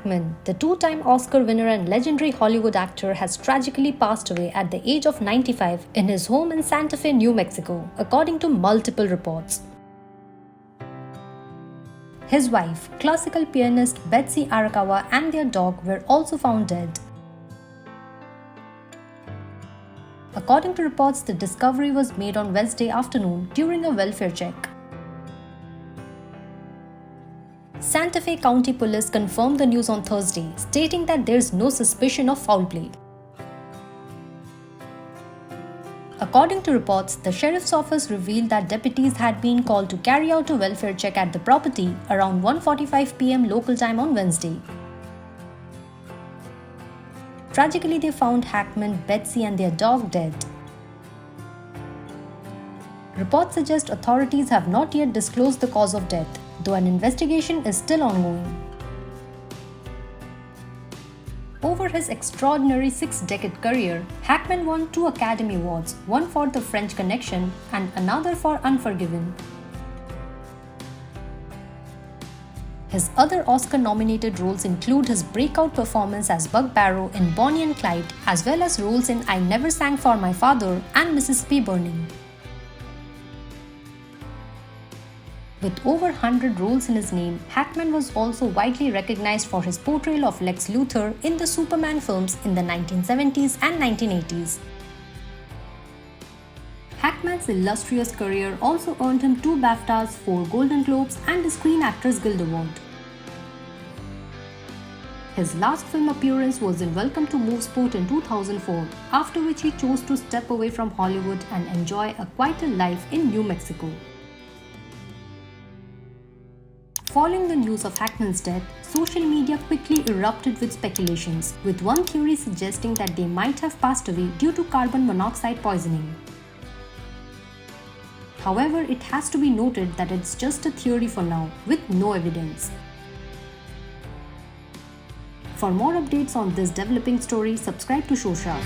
Hackman, the two-time Oscar winner and legendary Hollywood actor, has tragically passed away at the age of 95 in his home in Santa Fe, New Mexico, according to multiple reports. His wife, classical pianist Betsy Arakawa, and their dog were also found dead. According to reports, the discovery was made on Wednesday afternoon during a welfare check. Santa Fe County Police confirmed the news on Thursday, stating that there is no suspicion of foul play. According to reports, the sheriff's office revealed that deputies had been called to carry out a welfare check at the property around 1:45 p.m. local time on Wednesday. Tragically, they found Hackman, Betsy, and their dog dead. Reports suggest authorities have not yet disclosed the cause of death, though an investigation is still ongoing. Over his extraordinary 6-decade career, Hackman won 2 Academy Awards, one for The French Connection and another for Unforgiven. His other Oscar-nominated roles include his breakout performance as Buck Barrow in Bonnie and Clyde, as well as roles in I Never Sang for My Father and Mississippi Burning. With over 100 roles in his name, Hackman was also widely recognized for his portrayal of Lex Luthor in the Superman films in the 1970s and 1980s. Hackman's illustrious career also earned him 2 BAFTAs, 4 Golden Globes, and a Screen Actors Guild Award. His last film appearance was in Welcome to Movesport in 2004, after which he chose to step away from Hollywood and enjoy a quieter life in New Mexico. Following the news of Hackman's death, social media quickly erupted with speculations, with one theory suggesting that they might have passed away due to carbon monoxide poisoning. However, it has to be noted that it's just a theory for now, with no evidence. For more updates on this developing story, subscribe to Shosha.